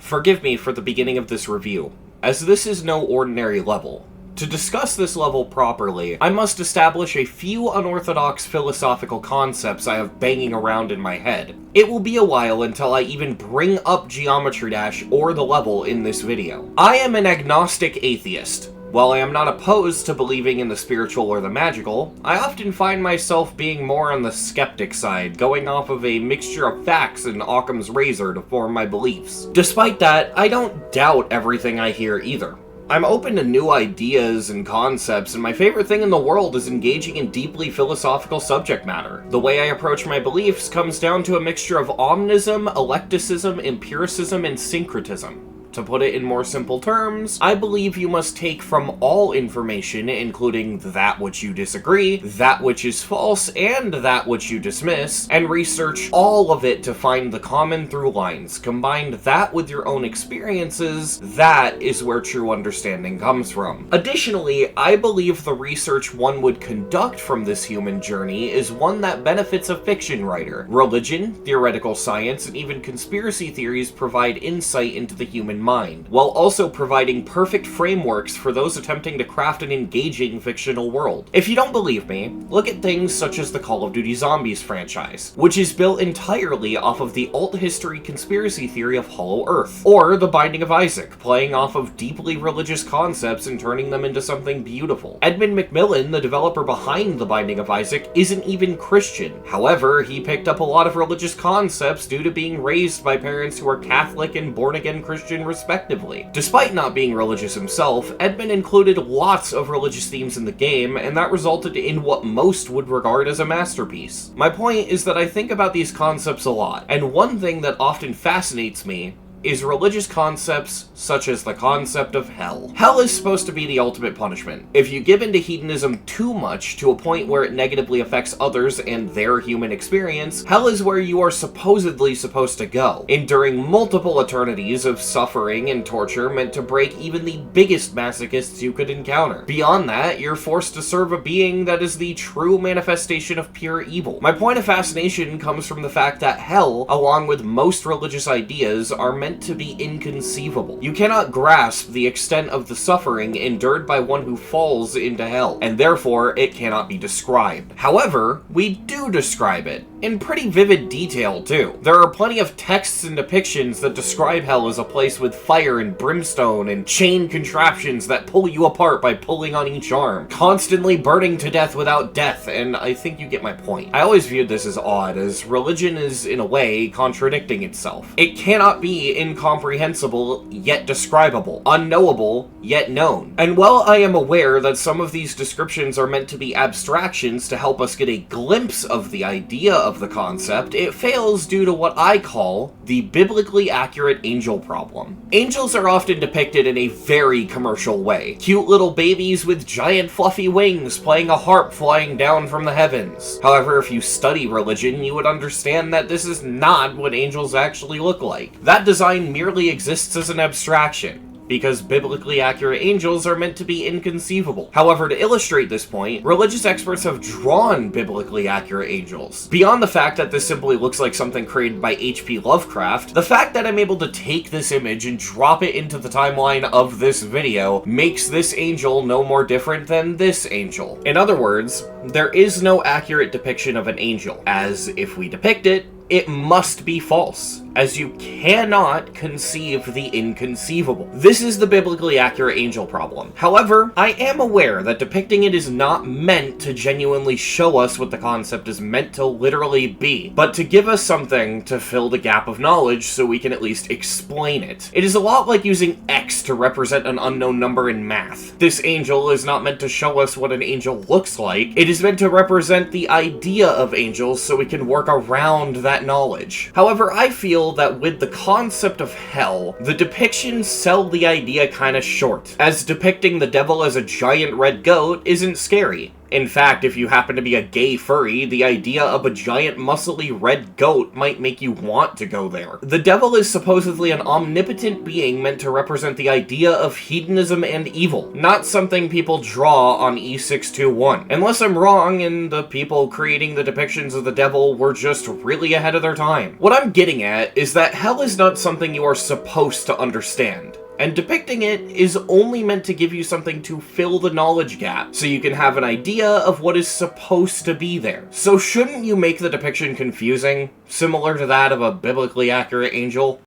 Forgive me for the beginning of this review, as this is no ordinary level. To discuss this level properly, I must establish a few unorthodox philosophical concepts I have banging around in my head. It will be a while until I even bring up Geometry Dash or the level in this video. I am an agnostic atheist. While I am not opposed to believing in the spiritual or the magical, I often find myself being more on the skeptic side, going off of a mixture of facts and Occam's razor to form my beliefs. Despite that, I don't doubt everything I hear either. I'm open to new ideas and concepts, and my favorite thing in the world is engaging in deeply philosophical subject matter. The way I approach my beliefs comes down to a mixture of omnism, eclecticism, empiricism, and syncretism. To put it in more simple terms, I believe you must take from all information, including that which you disagree, that which is false, and that which you dismiss, and research all of it to find the common through lines. Combine that with your own experiences, that is where true understanding comes from. Additionally, I believe the research one would conduct from this human journey is one that benefits a fiction writer. Religion, theoretical science, and even conspiracy theories provide insight into the human mind, while also providing perfect frameworks for those attempting to craft an engaging fictional world. If you don't believe me, look at things such as the Call of Duty Zombies franchise, which is built entirely off of the alt history conspiracy theory of Hollow Earth, or The Binding of Isaac, playing off of deeply religious concepts and turning them into something beautiful. Edmund Macmillan, the developer behind The Binding of Isaac, isn't even Christian. However, he picked up a lot of religious concepts due to being raised by parents who are Catholic and born-again Christian respectively. Despite not being religious himself, Edmund included lots of religious themes in the game, and that resulted in what most would regard as a masterpiece. My point is that I think about these concepts a lot, and one thing that often fascinates me is religious concepts such as the concept of hell. Hell is supposed to be the ultimate punishment. If you give into hedonism too much to a point where it negatively affects others and their human experience, hell is where you are supposedly supposed to go, enduring multiple eternities of suffering and torture meant to break even the biggest masochists you could encounter. Beyond that, you're forced to serve a being that is the true manifestation of pure evil. My point of fascination comes from the fact that hell, along with most religious ideas, are meant to be inconceivable. You cannot grasp the extent of the suffering endured by one who falls into hell, and therefore it cannot be described. However, we do describe it, in pretty vivid detail too. There are plenty of texts and depictions that describe hell as a place with fire and brimstone and chain contraptions that pull you apart by pulling on each arm, constantly burning to death without death, and I think you get my point. I always viewed this as odd, as religion is, in a way, contradicting itself. It cannot be incomprehensible yet describable, unknowable yet known. And while I am aware that some of these descriptions are meant to be abstractions to help us get a glimpse of the idea of the concept, it fails due to what I call the biblically accurate angel problem. Angels are often depicted in a very commercial way. Cute little babies with giant fluffy wings playing a harp flying down from the heavens. However, if you study religion, you would understand that this is not what angels actually look like. That design merely exists as an abstraction, because biblically accurate angels are meant to be inconceivable. However, to illustrate this point, religious experts have drawn biblically accurate angels. Beyond the fact that this simply looks like something created by H.P. Lovecraft, the fact that I'm able to take this image and drop it into the timeline of this video makes this angel no more different than this angel. In other words, there is no accurate depiction of an angel, as if we depict it, it must be false, as you cannot conceive the inconceivable. This is the biblically accurate angel problem. However, I am aware that depicting it is not meant to genuinely show us what the concept is meant to literally be, but to give us something to fill the gap of knowledge so we can at least explain it. It is a lot like using X to represent an unknown number in math. This angel is not meant to show us what an angel looks like. It is meant to represent the idea of angels so we can work around that knowledge. However, I feel that with the concept of hell, the depictions sell the idea kinda short, as depicting the devil as a giant red goat isn't scary. In fact, if you happen to be a gay furry, the idea of a giant muscly red goat might make you want to go there. The devil is supposedly an omnipotent being meant to represent the idea of hedonism and evil, not something people draw on E621. Unless I'm wrong and the people creating the depictions of the devil were just really ahead of their time. What I'm getting at is that hell is not something you are supposed to understand. And depicting it is only meant to give you something to fill the knowledge gap, so you can have an idea of what is supposed to be there. So shouldn't you make the depiction confusing, similar to that of a biblically accurate angel?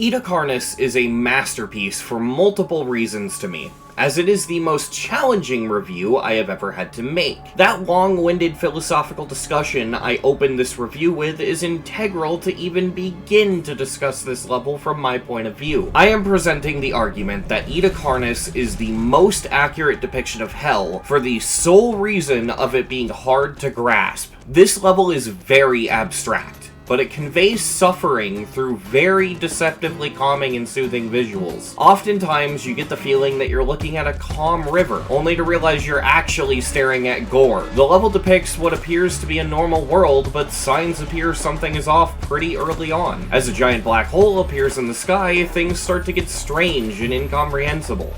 Eta Carnis is a masterpiece for multiple reasons to me, as it is the most challenging review I have ever had to make. That long-winded philosophical discussion I opened this review with is integral to even begin to discuss this level from my point of view. I am presenting the argument that Eta Carnis is the most accurate depiction of hell for the sole reason of it being hard to grasp. This level is very abstract, but it conveys suffering through very deceptively calming and soothing visuals. Oftentimes, you get the feeling that you're looking at a calm river, only to realize you're actually staring at gore. The level depicts what appears to be a normal world, but signs appear something is off pretty early on. As a giant black hole appears in the sky, things start to get strange and incomprehensible.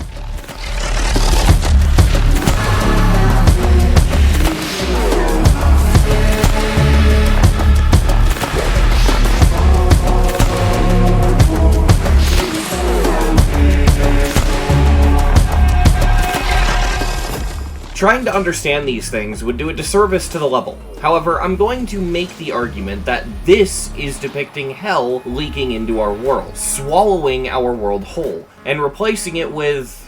Trying to understand these things would do a disservice to the level. However, I'm going to make the argument that this is depicting hell leaking into our world, swallowing our world whole, and replacing it with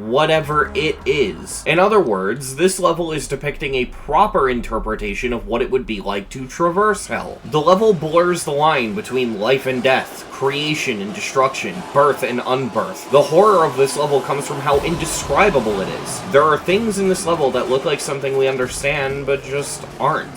whatever it is. In other words, this level is depicting a proper interpretation of what it would be like to traverse hell. The level blurs the line between life and death, creation and destruction, birth and unbirth. The horror of this level comes from how indescribable it is. There are things in this level that look like something we understand, but just aren't.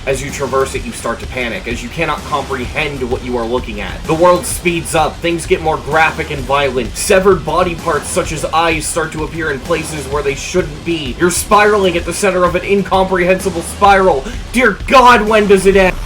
As you traverse it, you start to panic, as you cannot comprehend what you are looking at. The world speeds up, things get more graphic and violent. Severed body parts such as eyes start to appear in places where they shouldn't be. You're spiraling at the center of an incomprehensible spiral. Dear God, when does it end?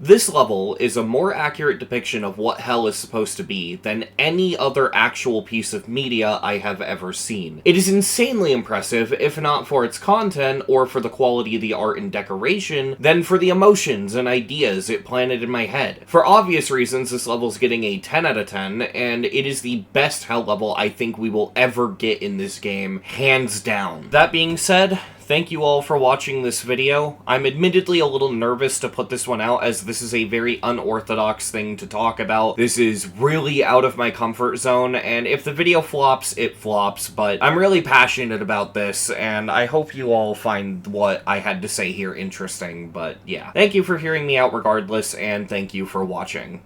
This level is a more accurate depiction of what hell is supposed to be than any other actual piece of media I have ever seen. It is insanely impressive, if not for its content or for the quality of the art and decoration, then for the emotions and ideas it planted in my head. For obvious reasons, this level's getting a 10 out of 10, and it is the best hell level I think we will ever get in this game, hands down. That being said, thank you all for watching this video. I'm admittedly a little nervous to put this one out, as this is a very unorthodox thing to talk about. This is really out of my comfort zone, and if the video flops, it flops, but I'm really passionate about this, and I hope you all find what I had to say here interesting, but yeah. Thank you for hearing me out regardless, and thank you for watching.